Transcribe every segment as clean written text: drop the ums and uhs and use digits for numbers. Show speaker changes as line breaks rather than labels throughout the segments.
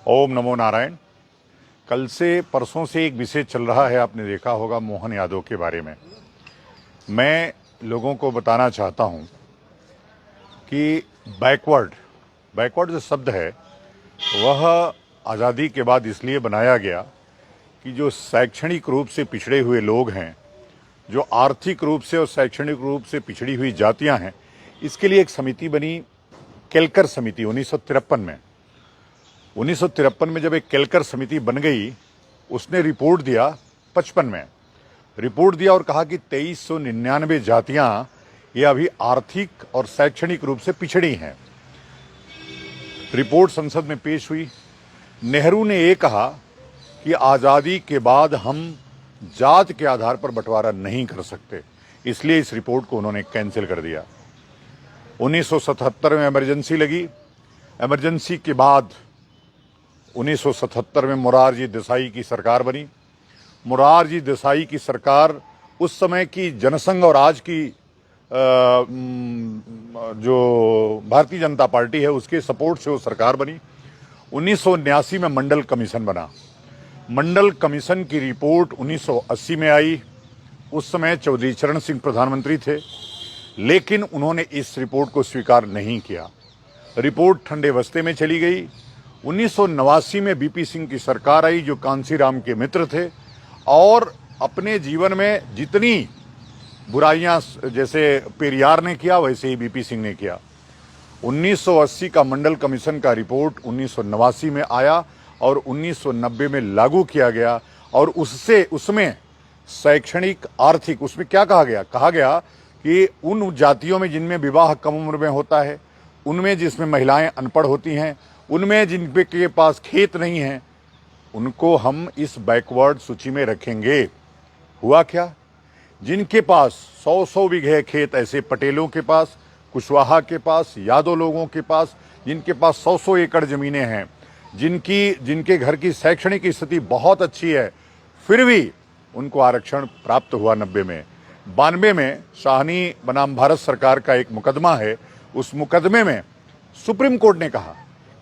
ओम नमो नारायण। कल से परसों से एक विषय चल रहा है, आपने देखा होगा, मोहन यादव के बारे में। मैं लोगों को बताना चाहता हूं कि बैकवर्ड जो शब्द है वह आज़ादी के बाद इसलिए बनाया गया कि जो शैक्षणिक रूप से पिछड़े हुए लोग हैं, जो आर्थिक रूप से और शैक्षणिक रूप से पिछड़ी हुई जातियां हैं, इसके लिए एक समिति बनी, केलकर समिति। 1953 में जब एक केलकर समिति बन गई, उसने रिपोर्ट दिया 55 में रिपोर्ट दिया और कहा कि 2399 जातियां ये अभी आर्थिक और शैक्षणिक रूप से पिछड़ी हैं। रिपोर्ट संसद में पेश हुई। नेहरू ने ये कहा कि आज़ादी के बाद हम जात के आधार पर बंटवारा नहीं कर सकते, इसलिए इस रिपोर्ट को उन्होंने कैंसिल कर दिया। 1977 में इमरजेंसी लगी। इमरजेंसी के बाद 1977 में मोरारजी देसाई की सरकार बनी। मोरारजी देसाई की सरकार उस समय की जनसंघ और आज की जो भारतीय जनता पार्टी है उसके सपोर्ट से वो सरकार बनी। 1979 में मंडल कमीशन बना। मंडल कमीशन की रिपोर्ट 1980 में आई। उस समय चौधरी चरण सिंह प्रधानमंत्री थे, लेकिन उन्होंने इस रिपोर्ट को स्वीकार नहीं किया। रिपोर्ट ठंडे बस्ते में चली गई। 1989 में बीपी सिंह की सरकार आई, जो कांसीराम के मित्र थे, और अपने जीवन में जितनी बुराइयां जैसे पेरियार ने किया वैसे ही बीपी सिंह ने किया। 1980 का मंडल कमीशन का रिपोर्ट 1989 में आया और 1990 में लागू किया गया। और उसमें शैक्षणिक, आर्थिक, उसमें क्या कहा गया? कहा गया कि उन जातियों में जिनमें विवाह कम उम्र में होता है, उनमें जिसमें महिलाएं अनपढ़ होती हैं, उनमें जिनके पास खेत नहीं है, उनको हम इस बैकवर्ड सूची में रखेंगे। हुआ क्या? जिनके पास 100-100 बीघे खेत, ऐसे पटेलों के पास, कुशवाहा के पास, यादव लोगों के पास, जिनके पास 100-100 एकड़ जमीनें हैं, जिनके घर की शैक्षणिक स्थिति बहुत अच्छी है, फिर भी उनको आरक्षण प्राप्त हुआ 90 में। 92 में शाहनी बनाम भारत सरकार का एक मुकदमा है। उस मुकदमे में सुप्रीम कोर्ट ने कहा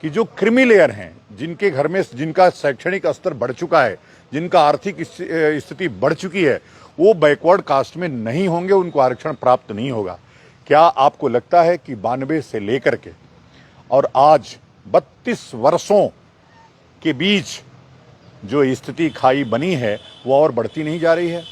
कि जो क्रीमी लेयर हैं, जिनके घर में जिनका शैक्षणिक स्तर बढ़ चुका है, जिनका आर्थिक स्थिति बढ़ चुकी है, वो बैकवर्ड कास्ट में नहीं होंगे, उनको आरक्षण प्राप्त नहीं होगा। क्या आपको लगता है कि 92 से लेकर के और आज 32 वर्षों के बीच जो स्थिति खाई बनी है वो और बढ़ती नहीं जा रही है?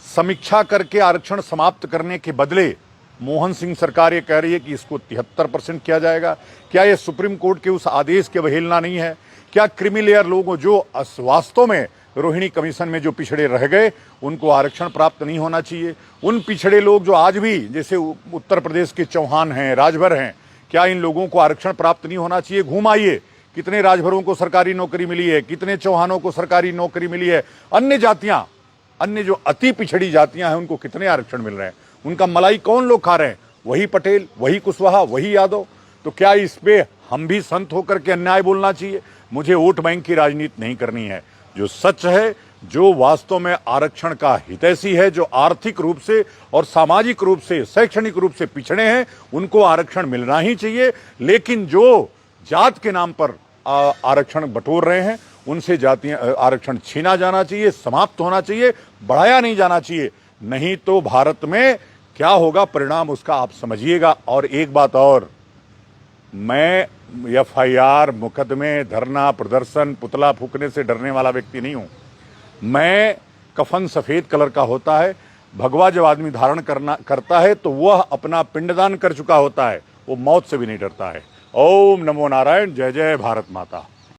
समीक्षा करके आरक्षण समाप्त करने के बदले मोहन सिंह सरकार ये कह रही है कि इसको 73% किया जाएगा। क्या ये सुप्रीम कोर्ट के उस आदेश की अवहेलना नहीं है? क्या क्रीमी लेयर लोगों जो वास्तव में रोहिणी कमीशन में जो पिछड़े रह गए, उनको आरक्षण प्राप्त नहीं होना चाहिए? उन पिछड़े लोग जो आज भी, जैसे उत्तर प्रदेश के चौहान हैं, राजभर हैं, क्या इन लोगों को आरक्षण प्राप्त नहीं होना चाहिए? घूम आइए, कितने राजभरों को सरकारी नौकरी मिली है, कितने चौहानों को सरकारी नौकरी मिली है। अन्य जातियां, अन्य जो अति पिछड़ी जातियां हैं, उनको कितने आरक्षण मिल रहे हैं? उनका मलाई कौन लोग खा रहे हैं? वही पटेल, वही कुशवाहा, वही यादव। तो क्या इस पे हम भी संत होकर के अन्याय बोलना चाहिए? मुझे वोट बैंक की राजनीति नहीं करनी है। जो सच है, जो वास्तव में आरक्षण का हितैषी है, जो आर्थिक रूप से और सामाजिक रूप से, शैक्षणिक रूप से पिछड़े हैं, उनको आरक्षण मिलना ही चाहिए। लेकिन जो जात के नाम पर आरक्षण बटोर रहे हैं, उनसे जातियां आरक्षण छीना जाना चाहिए, समाप्त होना चाहिए, बढ़ाया नहीं जाना चाहिए। नहीं तो भारत में क्या होगा परिणाम, उसका आप समझिएगा। और एक बात और, मैं FIR, मुकदमे, धरना प्रदर्शन, पुतला फूकने से डरने वाला व्यक्ति नहीं हूं। मैं, कफन सफेद कलर का होता है, भगवा जब आदमी धारण करता है तो वह अपना पिंडदान कर चुका होता है, वो मौत से भी नहीं डरता है। ओम नमो नारायण। जय जय भारत माता।